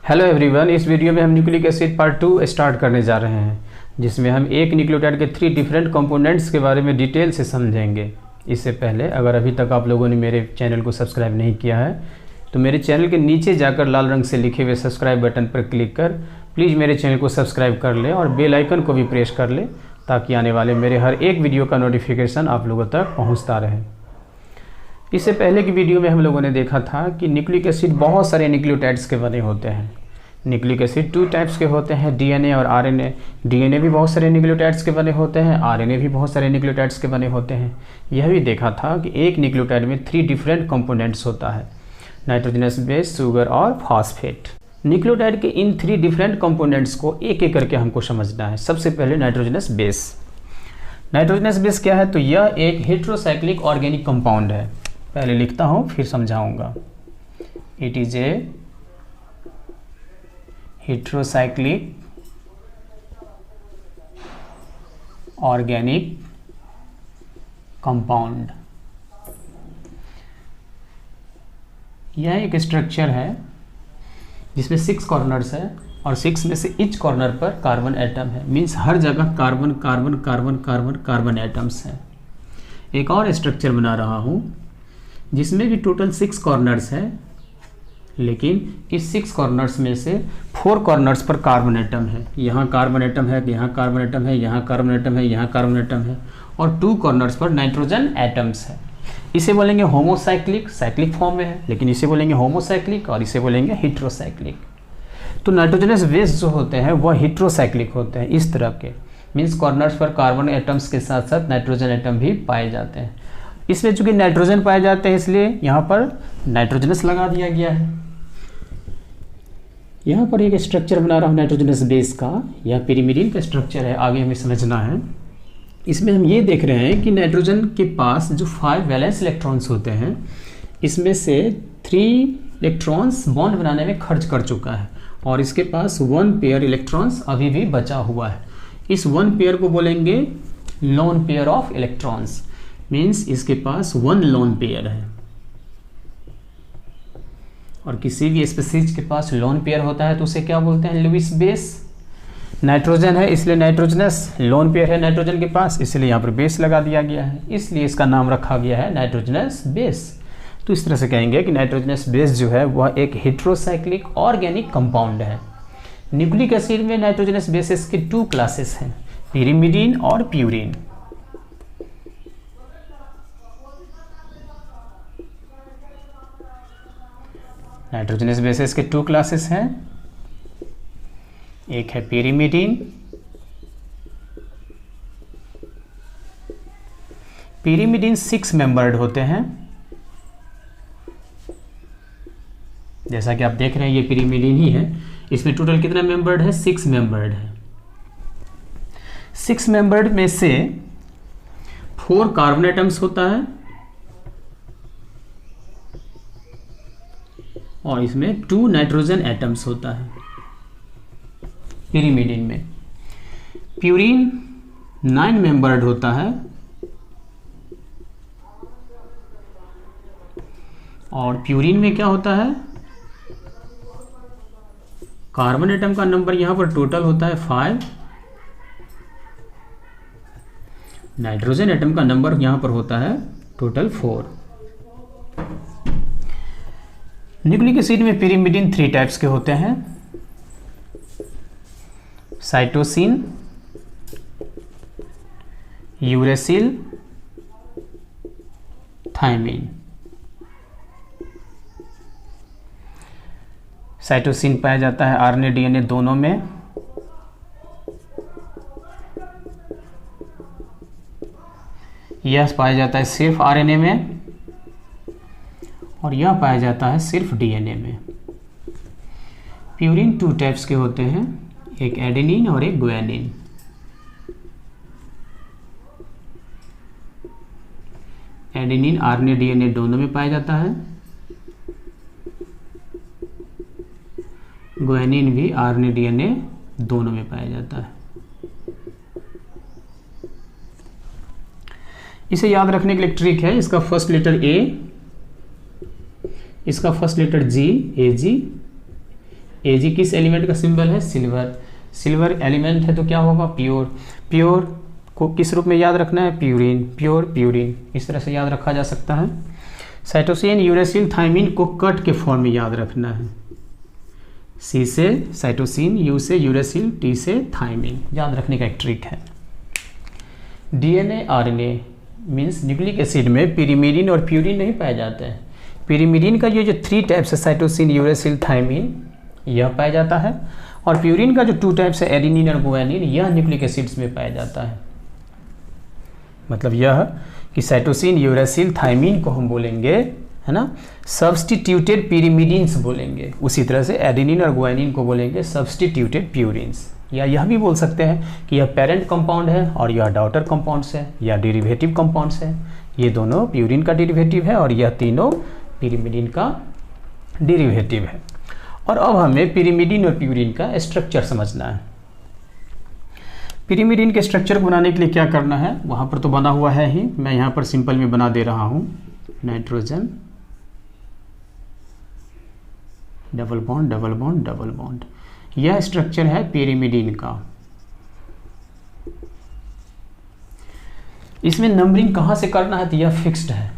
Hello everyone, इस video में हम न्यूक्लिक एसिड पार्ट 2 स्टार्ट करने जा रहे हैं, जिसमें हम एक न्यूक्लियोटाइड के 3 डिफरेंट कंपोनेंट्स के बारे में डिटेल से समझेंगे। इससे पहले अगर अभी तक आप लोगों ने मेरे चैनल को सब्सक्राइब नहीं किया है तो मेरे चैनल के नीचे जाकर लाल रंग से लिखे हुए सब्सक्राइब बटन पर क्लिक कर प्लीज़ मेरे चैनल को सब्सक्राइब कर लें और बेल आइकन को भी प्रेस कर लें ताकि आने वाले मेरे हर एक वीडियो का नोटिफिकेशन आप लोगों तक पहुँचता रहे। इससे पहले की वीडियो में हम लोगों ने देखा था कि न्यूक्लिक एसिड बहुत सारे न्यूक्लियोटाइड्स के बने होते हैं। न्यूक्लिक एसिड 2 टाइप्स के होते हैं, डीएनए और आरएनए। डीएनए भी बहुत सारे न्यूक्लियोटाइड्स के बने होते हैं, आरएनए भी बहुत सारे न्यूक्लियोटाइड्स के बने होते हैं। यह भी देखा था कि एक न्यूक्लियोटाइड में 3 डिफरेंट कंपोनेंट्स होता है, नाइट्रोजनस बेस, शुगर और फॉस्फेट। न्यूक्लियोटाइड के इन 3 डिफरेंट कंपोनेंट्स को एक एक करके हमको समझना है। सबसे पहले नाइट्रोजनस बेस। नाइट्रोजनस बेस क्या है? तो यह एक हेट्रोसाइक्लिक ऑर्गेनिक कंपाउंड है। पहले लिखता हूँ फिर समझाऊंगा। It is a heterocyclic organic compound. यह एक स्ट्रक्चर है जिसमें 6 कॉर्नर्स है और 6 में से ईच कॉर्नर पर कार्बन एटम है। मीन्स हर जगह carbon carbon carbon carbon carbon atoms हैं। एक और स्ट्रक्चर बना रहा हूँ जिसमें भी टोटल 6 कॉर्नर्स है, लेकिन इस 6 कॉर्नर्स में से 4 कॉर्नर्स पर कार्बन एटम है। यहाँ कार्बन एटम है, यहाँ कार्बन एटम है, यहाँ कार्बन एटम है, यहाँ कार्बन एटम है और 2 कॉर्नर्स पर नाइट्रोजन एटम्स है। इसे बोलेंगे होमोसाइक्लिक, साइक्लिक फॉर्म में है, लेकिन इसे बोलेंगे होमोसाइक्लिक और इसे बोलेंगे हेट्रोसाइक्लिक। तो नाइट्रोजनस बेस जो होते हैं वह हेट्रोसाइक्लिक होते हैं, इस तरह के। मीन्स कॉर्नर्स पर कार्बन एटम्स के साथ साथ नाइट्रोजन एटम भी पाए जाते हैं। इसमें चूंकि नाइट्रोजन पाए जाते हैं इसलिए यहाँ पर नाइट्रोजनस लगा दिया गया है। यहाँ पर एक स्ट्रक्चर बना रहा हूँ नाइट्रोजनस बेस का। यह पिरिमिडीन का स्ट्रक्चर है, आगे हमें समझना है। इसमें हम ये देख रहे हैं कि नाइट्रोजन के पास जो 5 वैलेंस इलेक्ट्रॉन्स होते हैं, इसमें से 3 इलेक्ट्रॉन्स बॉन्ड बनाने में खर्च कर चुका है और इसके पास 1 पेयर इलेक्ट्रॉन्स अभी भी बचा हुआ है। इस 1 पेयर को बोलेंगे lone pair of electrons. Means इसके पास 1 लोन पेयर है और किसी भी स्पीशीज के पास लोन पेयर होता है तो उसे क्या बोलते हैं? Lewis base. नाइट्रोजन है इसलिए नाइट्रोजनस, लोन पेयर है नाइट्रोजन के पास इसलिए यहाँ पर बेस लगा दिया गया है, इसलिए इसका नाम रखा गया है नाइट्रोजनस बेस। तो इस तरह से कहेंगे कि नाइट्रोजनस बेस जो है वह एक हेट्रोसाइक्लिक ऑर्गेनिक कंपाउंड है। न्यूक्लिक एसिड में नाइट्रोजनस बेसेस के 2 क्लासेस हैं, पिरिमिडीन और प्यूरिन। नाइट्रोजनस बेसेस के 2 क्लासेस हैं, एक है पिरिमिडीन। पिरिमिडीन 6 मेंबर्ड होते हैं। जैसा कि आप देख रहे हैं ये पिरिमिडीन ही है। इसमें टोटल कितना मेंबर्ड है? 6 मेंबर्ड है। 6 मेंबर्ड में से 4 कार्बन एटम्स होता है और इसमें 2 नाइट्रोजन एटम्स होता है पिरिमिडीन में। प्यूरिन 9 मेंबर्ड होता है और प्यूरिन में क्या होता है? कार्बन एटम का नंबर यहां पर टोटल होता है 5, नाइट्रोजन एटम का नंबर यहां पर होता है टोटल 4। न्यूक्लिक एसिड में पिरिमिडीन 3 टाइप्स के होते हैं, साइटोसिन, यूरेसिल, थायमीन। साइटोसिन पाया जाता है आरएनए डीएनए दोनों में। यह पाया जाता है सिर्फ आरएनए में और यह पाया जाता है सिर्फ डीएनए में। प्यूरिन 2 टाइप्स के होते हैं, एक एडेनिन और एक गुआनिन। एडेनिन आरएनए डीएनए दोनों में पाया जाता है, गुआनिन भी आरएनए डीएनए दोनों में पाया जाता है। इसे याद रखने के लिए ट्रिक है। इसका फर्स्ट लेटर ए, इसका फर्स्ट लेटर जी, ए जी, Ag किस एलिमेंट का सिंबल है? सिल्वर। सिल्वर एलिमेंट है तो क्या होगा? प्योर। प्योर को किस रूप में याद रखना है? प्यूरिन। प्योर प्यूरिन, इस तरह से याद रखा जा सकता है। साइटोसिन यूरेसिल थाइमिन को कट के फॉर्म में याद रखना है। सी से साइटोसिन, यू से यूरेसिल, टी से थाइमिन, याद रखने का एक ट्रिक है। DNA RNA means nucleic acid में पिरिमिडिन और प्यूरिन नहीं पाए जाते हैं। पिरिमिडिन का ये जो 3 टाइप्स है साइटोसिन यूरेसिल थाइमिन यह पाया जाता है, और प्यूरिन का जो 2 टाइप्स है एडेनिन और गुआनिन यह न्यूक्लिक एसिड्स में पाया जाता है। मतलब यह कि साइटोसिन यूरेसिल थाइमिन को हम बोलेंगे, है ना, सब्स्टिट्यूटेड पिरिमिडिन्स बोलेंगे। उसी तरह से एडेनिन और गुआनिन को बोलेंगे सब्स्टिट्यूटेड प्यूरिन्स। या यह भी बोल सकते हैं कि यह पेरेंट कंपाउंड है और यह डॉटर कंपाउंड्स है या डेरिवेटिव कंपाउंड्स है। ये दोनों प्यूरिन का डेरिवेटिव है और यह तीनों पिरिमिडिन का डेरिवेटिव है। और अब हमें पिरिमिडिन और प्यूरिन का स्ट्रक्चर समझना है। पिरिमिडिन के स्ट्रक्चर को बनाने के लिए क्या करना है? वहाँ पर तो बना हुआ है ही, मैं यहाँ पर सिंपल में बना दे रहा हूँ। Nitrogen double bond double bond double bond, यह स्ट्रक्चर है पिरिमिडिन का। इसमें नंबरिंग कहाँ से करना है तो यह फिक्स्ड है।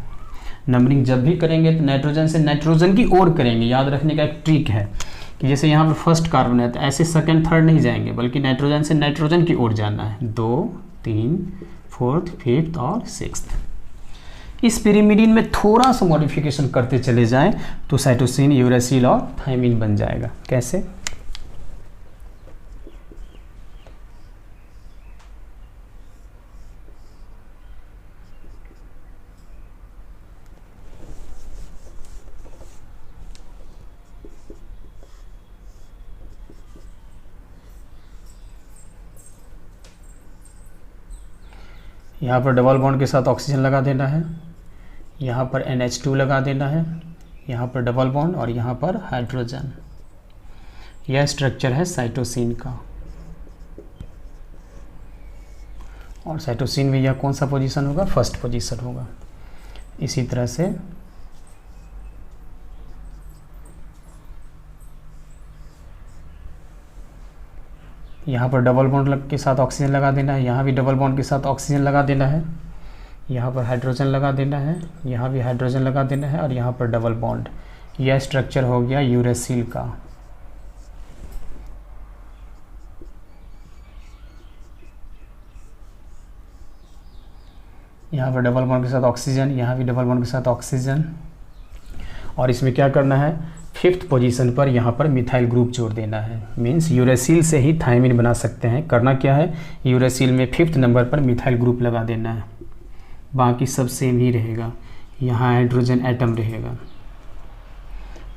नंबरिंग जब भी करेंगे तो नाइट्रोजन से नाइट्रोजन की ओर करेंगे। याद रखने का एक ट्रिक है कि जैसे यहाँ पर फर्स्ट कार्बन है तो ऐसे सेकंड थर्ड नहीं जाएंगे, बल्कि नाइट्रोजन से नाइट्रोजन की ओर जाना है। 2 3 4 5 और 6। इस पिरिमिडिन में थोड़ा सा मॉडिफिकेशन करते चले जाएं तो साइटोसिन यूरेसिल और थाइमिन बन जाएगा। कैसे? यहाँ पर डबल बॉन्ड के साथ ऑक्सीजन लगा देना है, यहाँ पर NH2 लगा देना है, यहाँ पर डबल बॉन्ड और यहाँ पर हाइड्रोजन। यह स्ट्रक्चर है साइटोसिन का। और साइटोसिन में यह कौन सा पोजीशन होगा? फर्स्ट पोजीशन होगा। इसी तरह से यहाँ पर डबल बॉन्ड के साथ ऑक्सीजन लगा देना है, यहाँ भी डबल बॉन्ड के साथ ऑक्सीजन लगा देना है, यहाँ पर हाइड्रोजन लगा देना है, यहाँ भी हाइड्रोजन लगा देना है और यहाँ पर डबल बॉन्ड। यह स्ट्रक्चर हो गया यूरेसिल का। यहाँ पर डबल बॉन्ड के साथ ऑक्सीजन, यहाँ भी डबल बॉन्ड के साथ ऑक्सीजन। और इसमें क्या करना है? 5th पोजीशन पर यहाँ पर मिथाइल ग्रुप जोड़ देना है। मीन्स यूरेसिल से ही थाइमिन बना सकते हैं। करना क्या है? यूरेसिल में 5th नंबर पर मिथाइल ग्रुप लगा देना है, बाकी सब सेम ही रहेगा। यहाँ हाइड्रोजन एटम रहेगा।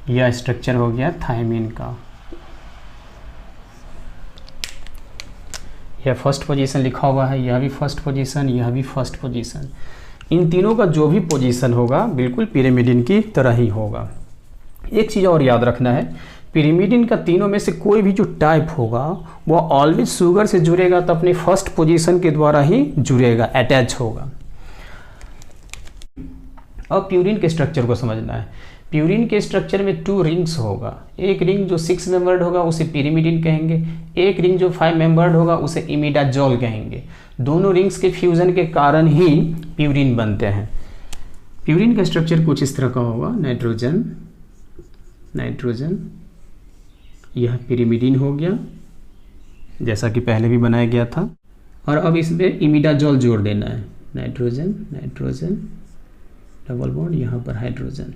यह स्ट्रक्चर हो गया थाइमिन का। यह फर्स्ट पोजीशन लिखा हुआ है, यह भी फर्स्ट पोजीशन, यह भी फर्स्ट पोजीशन। इन तीनों का जो भी पोजीशन होगा बिल्कुल पिरिमिडिन की तरह ही होगा। एक चीज़ और याद रखना है, पिरिमिडिन का तीनों में से कोई भी जो टाइप होगा वो ऑलवेज शुगर से जुड़ेगा तो अपने फर्स्ट पोजीशन के द्वारा ही जुड़ेगा, अटैच होगा। अब प्यूरिन के स्ट्रक्चर को समझना है। प्यूरिन के स्ट्रक्चर में 2 रिंग्स होगा। एक रिंग जो 6 मेंबर्ड होगा उसे पिरिमिडिन कहेंगे, एक रिंग जो 5 मेंबर्ड होगा उसे इमिडाजोल कहेंगे। दोनों रिंग्स के फ्यूजन के कारण ही प्यूरिन बनते हैं। प्यूरिन का स्ट्रक्चर कुछ इस तरह का होगा। नाइट्रोजन नाइट्रोजन, यह पिरिमिडिन हो गया जैसा कि पहले भी बनाया गया था। और अब इसमें इमिडाजोल जोड़ देना है। नाइट्रोजन नाइट्रोजन डबल बॉन्ड, यहाँ पर हाइड्रोजन,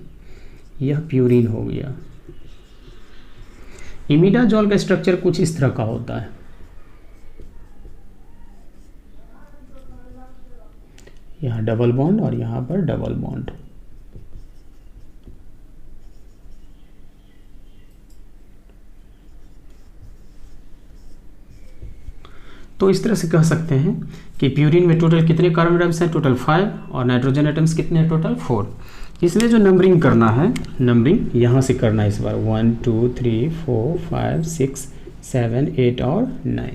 यह प्यूरिन हो गया। इमिडाजोल का स्ट्रक्चर कुछ इस तरह का होता है। यहाँ डबल बॉन्ड और यहाँ पर डबल बॉन्ड। तो इस तरह से कह सकते हैं कि प्यूरिन में टोटल कितने कार्बन एटम्स हैं? टोटल 5। और नाइट्रोजन एटम्स कितने हैं? टोटल 4। इसमें जो नंबरिंग करना है, नंबरिंग यहाँ से करना है इस बार। 1 2 3 4 5 6 7 8 और 9।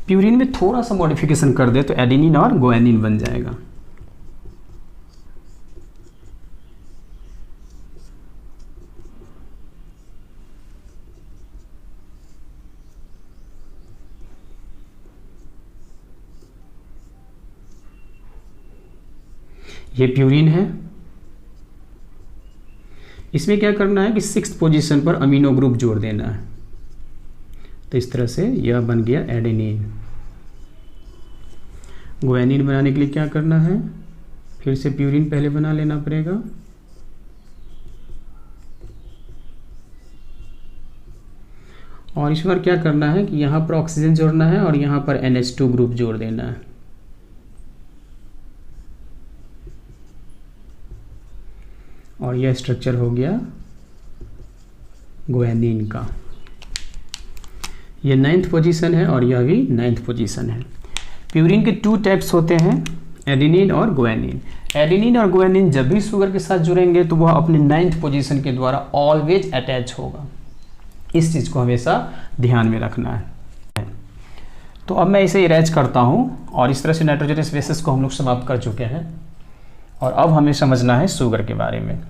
प्यूरिन में थोड़ा सा मॉडिफिकेशन कर दे तो एडेनिन और गुआनिन बन जाएगा। ये प्यूरिन है। इसमें क्या करना है कि 6th पोजीशन पर अमीनो ग्रुप जोड़ देना है। तो इस तरह से यह बन गया एडेनिन। ग्वानिन बनाने के लिए क्या करना है, फिर से प्यूरिन पहले बना लेना पड़ेगा। और इस बार क्या करना है कि यहाँ पर ऑक्सीजन जोड़ना है और यहाँ पर NH2 ग्रुप जोड़ देना है। और यह स्ट्रक्चर हो गया ग्वानिन का। यह 9th पोजीशन है और यह भी 9th पोजीशन है। प्यूरिन के 2 टाइप्स होते हैं, एडेनिन और ग्वानिन। एडेनिन और ग्वानिन जब भी शुगर के साथ जुड़ेंगे तो वह अपने 9th पोजीशन के द्वारा ऑलवेज अटैच होगा। इस चीज़ को हमेशा ध्यान में रखना है। तो अब मैं इसे इरेज करता हूँ और इस तरह से नाइट्रोजनस बेसिस को हम लोग समाप्त कर चुके हैं। और अब हमें समझना है शुगर के बारे में।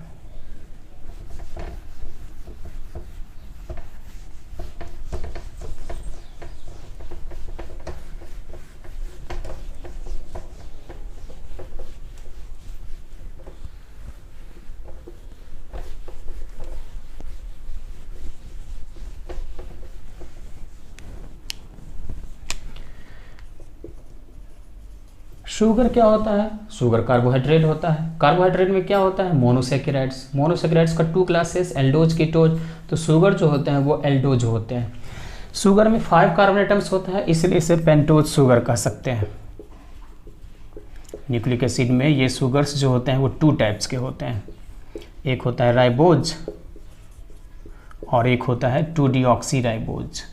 शुगर क्या होता है? शुगर कार्बोहाइड्रेट होता है। कार्बोहाइड्रेट में क्या होता है? मोनोसेकेराइड्स। मोनोसेकेराइड्स का 2 क्लासेस, एल्डोज, कीटोज। तो शुगर जो होते हैं वो एल्डोज होते हैं। शुगर में 5 कार्बन एटम्स होता है, इसलिए इसे पेंटोज शुगर कह सकते हैं। न्यूक्लिक एसिड में ये शुगर्स जो होते हैं वो 2 टाइप्स के होते हैं। एक होता है राइबोज और एक होता है 2-डीऑक्सी राइबोज।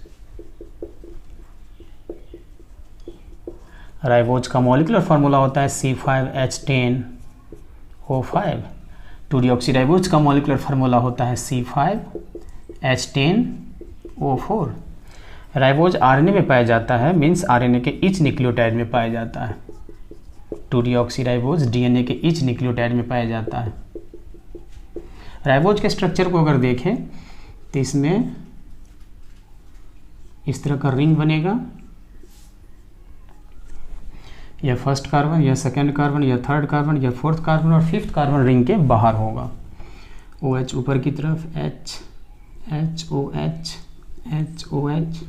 राइबोज का मॉलिक्यूलर फार्मूला होता है C5H10O5। 2-डीऑक्सी राइबोज का मॉलिक्यूलर फार्मूला होता है C5H10O4। राइबोज आरएनए में पाया जाता है, मीन्स आरएनए के ईच न्यूक्लियोटाइड में पाया जाता है। 2-डीऑक्सी राइबोज डीएनए के ईच न्यूक्लियोटाइड में पाया जाता है। राइबोज के स्ट्रक्चर को अगर देखें तो इसमें इस तरह का रिंग बनेगा। यह 1st कार्बन, यह 2nd कार्बन, यह 3rd कार्बन, यह 4th कार्बन और 5th कार्बन रिंग के बाहर होगा। OH ऊपर की तरफ, H, OH, H, OH,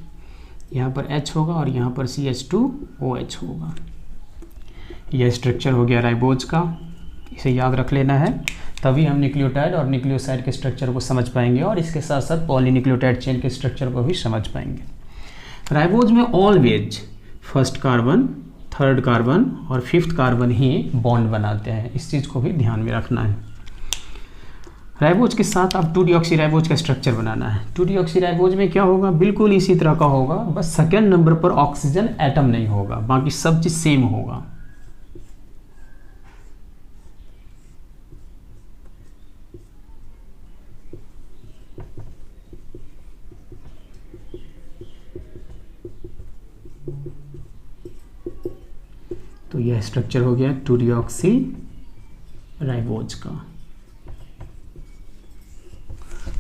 यहाँ पर H होगा और यहाँ पर CH2OH होगा। यह स्ट्रक्चर हो गया राइबोज का। इसे याद रख लेना है, तभी हम न्यूक्लियोटाइड और न्यूक्लियोसाइड के स्ट्रक्चर को समझ पाएंगे और इसके साथ साथ पॉलीन्यूक्लियोटाइड चेन के स्ट्रक्चर को भी समझ पाएंगे। राइबोज में always 1st carbon, 3rd carbon और 5th कार्बन ही बॉन्ड बनाते हैं। इस चीज़ को भी ध्यान में रखना है। राइबोज के साथ अब 2-डीऑक्सी राइबोज का स्ट्रक्चर बनाना है। 2-डीऑक्सी राइबोज में क्या होगा? बिल्कुल इसी तरह का होगा, बस 2nd नंबर पर ऑक्सीजन एटम नहीं होगा, बाकी सब चीज़ सेम होगा। तो यह स्ट्रक्चर हो गया 2-डीऑक्सी राइबोज का।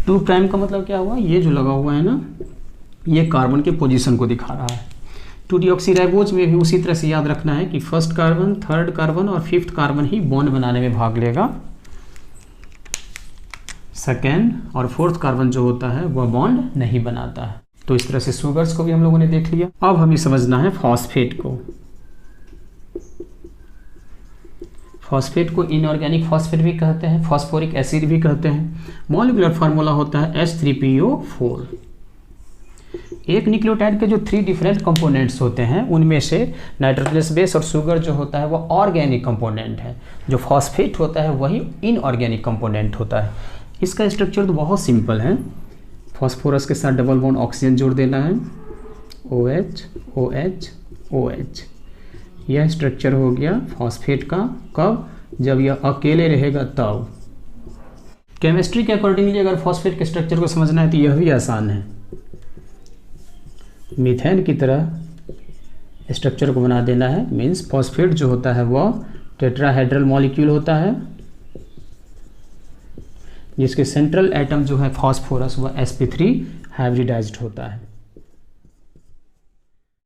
2 प्राइम का मतलब क्या हुआ? ये जो लगा हुआ है ना, ये कार्बन के पोजीशन को दिखा रहा है। 2-डीऑक्सी राइबोज में भी उसी तरह से याद रखना है कि 1st कार्बन, 3rd कार्बन और 5th कार्बन ही बॉन्ड बनाने में भाग लेगा। 2nd और 4th कार्बन जो होता है वह बॉन्ड नहीं बनाता है। तो इस तरह से शुगर्स को भी हम लोगों ने देख लिया। अब हमें समझना है फॉस्फेट को। फॉस्फेट को इनऑर्गेनिक फॉस्फेट भी कहते हैं, फॉस्फोरिक एसिड भी कहते हैं। मॉलिक्यूलर फार्मूला होता है H3PO4। एक न्यूक्लियोटाइड के जो 3 डिफरेंट कंपोनेंट्स होते हैं उनमें से नाइट्रोजनस बेस और शुगर जो होता है वो ऑर्गेनिक कंपोनेंट है। जो फॉस्फेट होता है वही इनऑर्गेनिक कंपोनेंट होता है। इसका स्ट्रक्चर तो बहुत सिंपल है। फॉस्फोरस के साथ डबल बॉन्ड ऑक्सीजन जोड़ देना है, OH, OH, OH। यह स्ट्रक्चर हो गया फॉस्फेट का। कब? जब यह अकेले रहेगा तब। केमिस्ट्री के अकॉर्डिंगली अगर फॉस्फेट के स्ट्रक्चर को समझना है तो यह भी आसान है। मीथेन की तरह स्ट्रक्चर को बना देना है। मीन्स फॉस्फेट जो होता है वह टेट्राहेड्रल मॉलिक्यूल होता है, जिसके सेंट्रल एटम जो है फॉस्फोरस वह sp3 हाइब्रिडाइज्ड होता है।